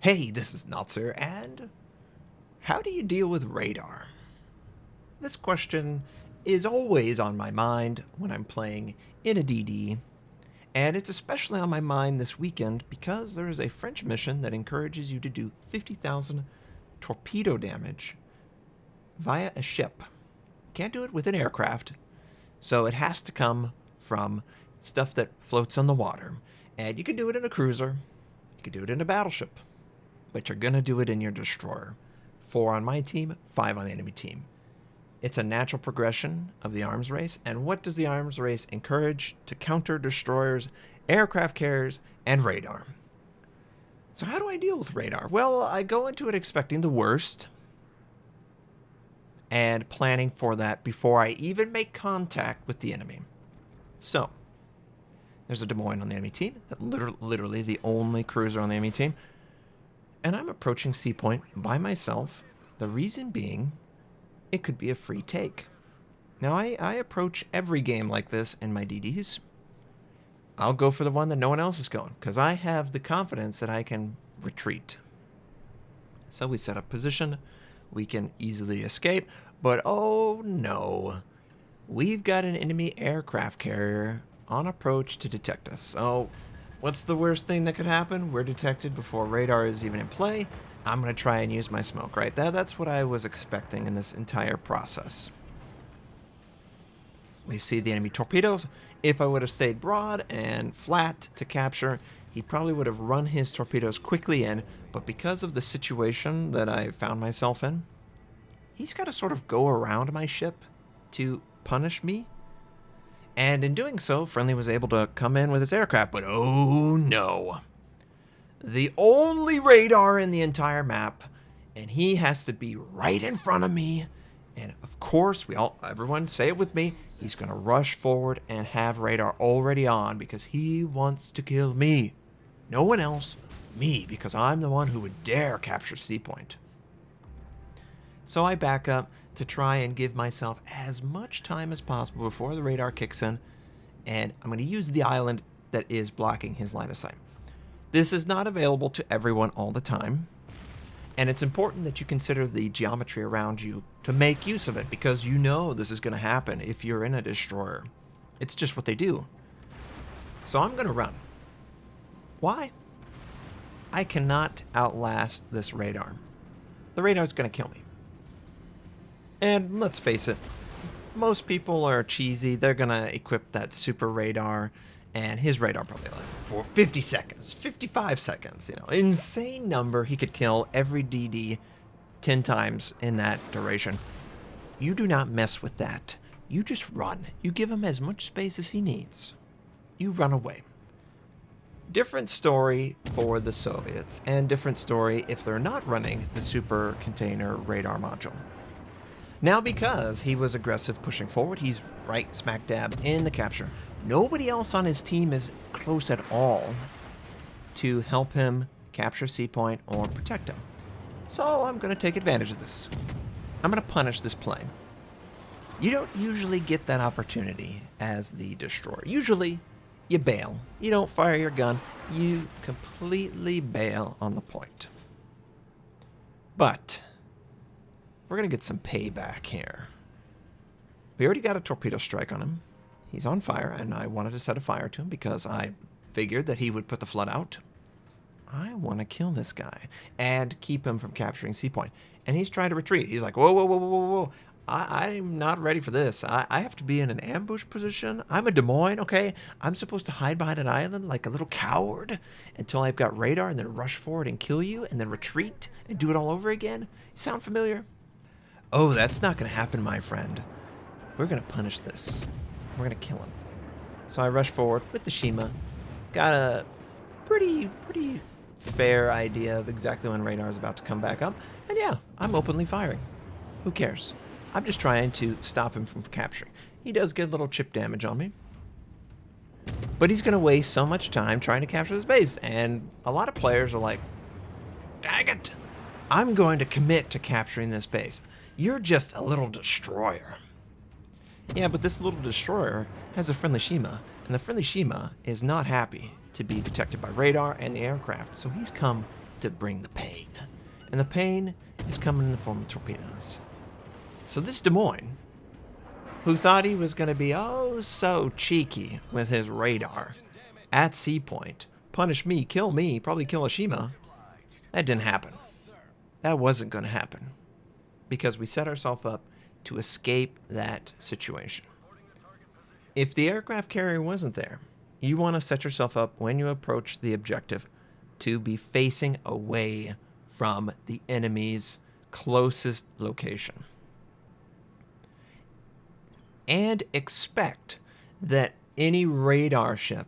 Hey, this is Notser, and how do you deal with radar? This question is always on my mind when I'm playing in a DD, and it's especially on my mind this weekend because there is a French mission that encourages you to do 50,000 torpedo damage via a ship. Can't do it with an aircraft, so it has to come from stuff that floats on the water. And you can do it in a cruiser, you can do it in a battleship, but you're going to do it in your destroyer. 4 on my team, 5 on the enemy team. It's a natural progression of the arms race, and what does the arms race encourage? To counter destroyers, aircraft carriers, and radar. So how do I deal with radar? Well, I go into it expecting the worst and planning for that before I even make contact with the enemy. So, there's a Des Moines on the enemy team, literally the only cruiser on the enemy team. And I'm approaching Sea Point by myself. The reason being, it could be a free take. Now, I approach every game like this in my DDs. I'll go for the one that no one else is going, because I have the confidence that I can retreat. So we set up position. We can easily escape. But oh no, we've got an enemy aircraft carrier on approach to detect us. So what's the worst thing that could happen? We're detected before radar is even in play. I'm going to try and use my smoke, right? That's what I was expecting in this entire process. We see the enemy torpedoes. If I would have stayed broad and flat to capture, he probably would have run his torpedoes quickly in, but because of the situation that I found myself in, he's got to sort of go around my ship to punish me. And in doing so, Friendly was able to come in with his aircraft, but oh no. The only radar in the entire map, and he has to be right in front of me. And of course, everyone say it with me, he's going to rush forward and have radar already on because he wants to kill me. No one else, me, because I'm the one who would dare capture Sea Point. So I back up to try and give myself as much time as possible before the radar kicks in, and I'm going to use the island that is blocking his line of sight. This is not available to everyone all the time, and it's important that you consider the geometry around you to make use of it, because you know this is going to happen if you're in a destroyer. It's just what they do. So I'm going to run. Why? I cannot outlast this radar. The radar is going to kill me. And let's face it, most people are cheesy. They're going to equip that super radar, and his radar probably for 50 seconds, 55 seconds, insane number. He could kill every DD 10 times in that duration. You do not mess with that. You just run. You give him as much space as he needs. You run away. Different story for the Soviets, and different story if they're not running the super container radar module. Now, because he was aggressive pushing forward, he's right smack dab in the capture. Nobody else on his team is close at all to help him capture Sea Point or protect him. So I'm going to take advantage of this. I'm going to punish this plane. You don't usually get that opportunity as the destroyer. Usually, you bail. You don't fire your gun. You completely bail on the point. But we're going to get some payback here. We already got a torpedo strike on him. He's on fire, and I wanted to set a fire to him because I figured that he would put the flood out. I want to kill this guy and keep him from capturing Sea Point. And he's trying to retreat. He's like, whoa, whoa, whoa, whoa, whoa, whoa. I'm not ready for this. I have to be in an ambush position. I'm a Des Moines, okay? I'm supposed to hide behind an island like a little coward until I've got radar and then rush forward and kill you and then retreat and do it all over again? Sound familiar? Oh, that's not going to happen, my friend. We're going to punish this. We're going to kill him. So I rush forward with the Shima. Got a pretty fair idea of exactly when radar is about to come back up. And yeah, I'm openly firing. Who cares? I'm just trying to stop him from capturing. He does get a little chip damage on me. But he's going to waste so much time trying to capture this base. And a lot of players are like, dang it, I'm going to commit to capturing this base. You're just a little destroyer. Yeah, but this little destroyer has a friendly Shima, and the friendly Shima is not happy to be detected by radar and the aircraft, so he's come to bring the pain. And the pain is coming in the form of torpedoes. So this Des Moines, who thought he was going to be oh so cheeky with his radar at Sea Point, punish me, probably kill Oshima, that didn't happen. That wasn't going to happen. Because we set ourselves up to escape that situation. If the aircraft carrier wasn't there, you want to set yourself up when you approach the objective to be facing away from the enemy's closest location. And expect that any radar ship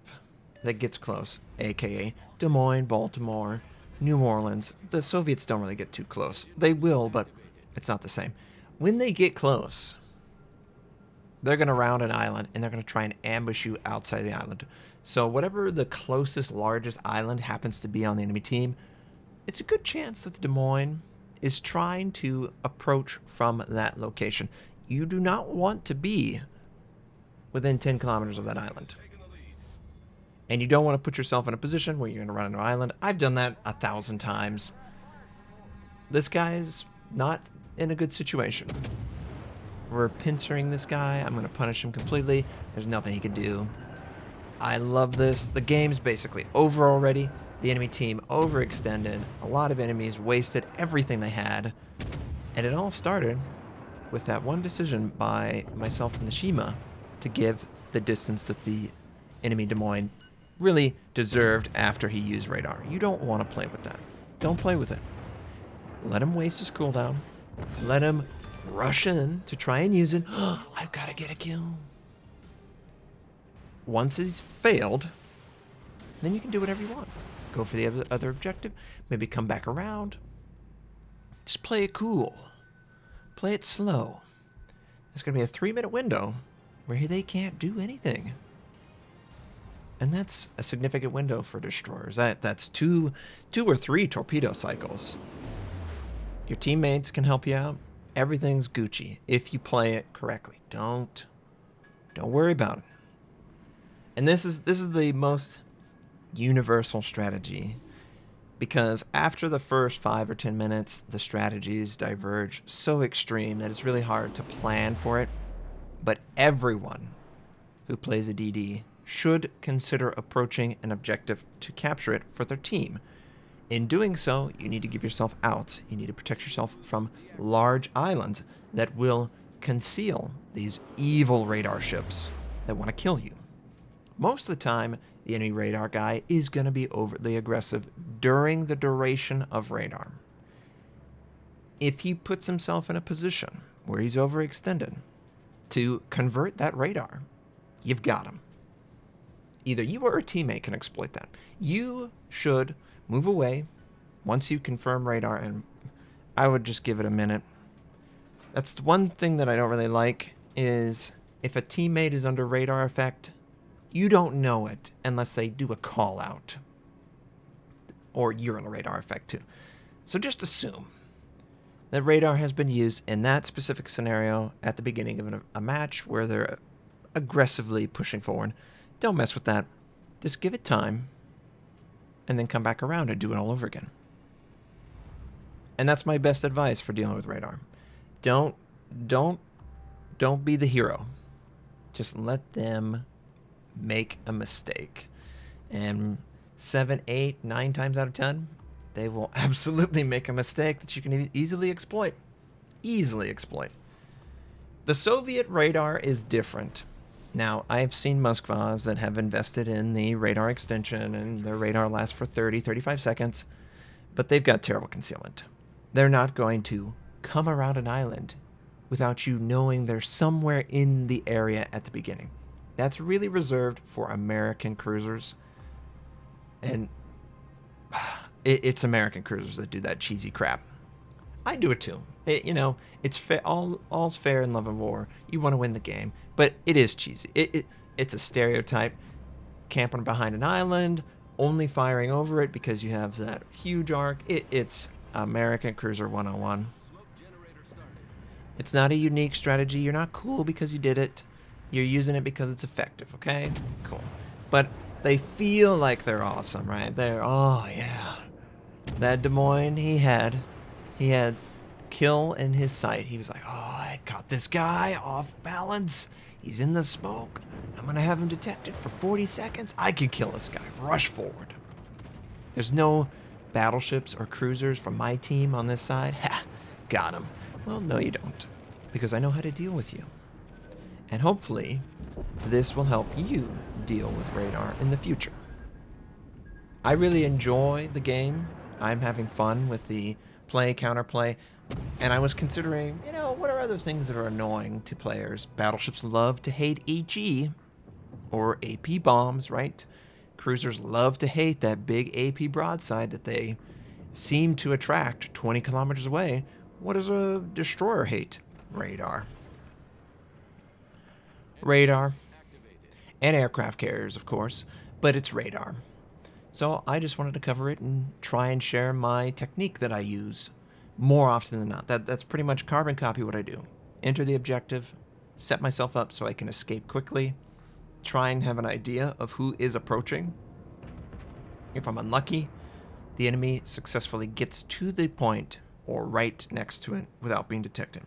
that gets close, aka Des Moines, Baltimore, New Orleans, the Soviets don't really get too close. They will, but it's not the same. When they get close, they're going to round an island, and they're going to try and ambush you outside the island. So whatever the closest, largest island happens to be on the enemy team, it's a good chance that the Des Moines is trying to approach from that location. You do not want to be within 10 kilometers of that island. And you don't want to put yourself in a position where you're going to run into an island. I've done that 1,000 times. This guy's not in a good situation. We're pincering this guy. I'm going to punish him completely. There's nothing he could do. I love this. The game's basically over already. The enemy team overextended. A lot of enemies wasted everything they had. And it all started with that one decision by myself and the Shima to give the distance that the enemy Des Moines really deserved after he used radar. You don't want to play with that. Don't play with it. Let him waste his cooldown. Let him rush in to try and use it. I've got to get a kill. Once he's failed, then you can do whatever you want. Go for the other objective. Maybe come back around. Just play it cool. Play it slow. There's going to be a 3-minute window where they can't do anything. And that's a significant window for destroyers. That's two or three torpedo cycles. Your teammates can help you out. Everything's Gucci if you play it correctly. Don't worry about it. And this is the most universal strategy, because after the first 5 or 10 minutes, the strategies diverge so extreme that it's really hard to plan for it. But everyone who plays a DD should consider approaching an objective to capture it for their team. In doing so, you need to give yourself outs. You need to protect yourself from large islands that will conceal these evil radar ships that want to kill you. Most of the time, the enemy radar guy is going to be overtly aggressive during the duration of radar. If he puts himself in a position where he's overextended to convert that radar, you've got him. Either you or a teammate can exploit that. You should move away once you confirm radar, and I would just give it a minute. That's the one thing that I don't really like, is if a teammate is under radar effect, you don't know it unless they do a call out. Or you're in a radar effect too. So just assume that radar has been used in that specific scenario at the beginning of a match where they're aggressively pushing forward. Don't mess with that. Just give it time and then come back around and do it all over again. And that's my best advice for dealing with radar. Don't be the hero. Just let them make a mistake. And 7, 8, 9 times out of 10, they will absolutely make a mistake that you can easily exploit. Easily exploit. The Soviet radar is different. Now, I've seen Moskvas that have invested in the radar extension, and their radar lasts for 30, 35 seconds, but they've got terrible concealment. They're not going to come around an island without you knowing they're somewhere in the area at the beginning. That's really reserved for American cruisers, and it's American cruisers that do that cheesy crap. I do it too. It's all's fair in love and war. You want to win the game, but it is cheesy. It's a stereotype. Camping behind an island, only firing over it because you have that huge arc. It's American Cruiser 101. It's not a unique strategy. You're not cool because you did it. You're using it because it's effective, okay? Cool. But they feel like they're awesome, right? Oh, yeah. That Des Moines, he had kill in his sight. He was like, oh, I caught this guy off balance. He's in the smoke. I'm going to have him detected for 40 seconds. I could kill this guy. Rush forward. There's no battleships or cruisers from my team on this side. Ha! Got him. Well, no, you don't. Because I know how to deal with you. And hopefully, this will help you deal with radar in the future. I really enjoy the game. I'm having fun with the play, counterplay. And I was considering, what are other things that are annoying to players? Battleships love to hate HE or AP bombs, right? Cruisers love to hate that big AP broadside that they seem to attract 20 kilometers away. What does a destroyer hate? Radar. Radar. And aircraft carriers, of course, but it's radar. So I just wanted to cover it and try and share my technique that I use more often than not. That's pretty much carbon copy what I do. Enter the objective, set myself up so I can escape quickly, try and have an idea of who is approaching. If I'm unlucky, the enemy successfully gets to the point or right next to it without being detected.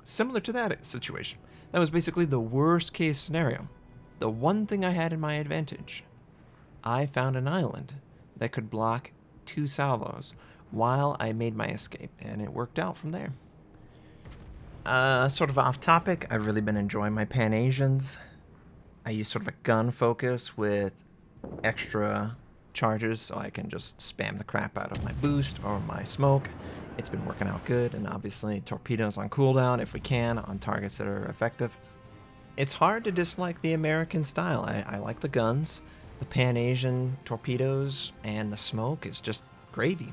Similar to that situation. That was basically the worst case scenario. The one thing I had in my advantage, I found an island that could block 2 salvos while I made my escape, and it worked out from there. Sort of off topic, I've really been enjoying my Pan-Asians. I use sort of a gun focus with extra charges so I can just spam the crap out of my boost or my smoke. It's been working out good, and obviously torpedoes on cooldown if we can on targets that are effective. It's hard to dislike the American style. I like the guns, the Pan-Asian torpedoes, and the smoke is just gravy.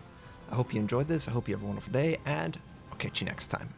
I hope you enjoyed this. I hope you have a wonderful day, and I'll catch you next time.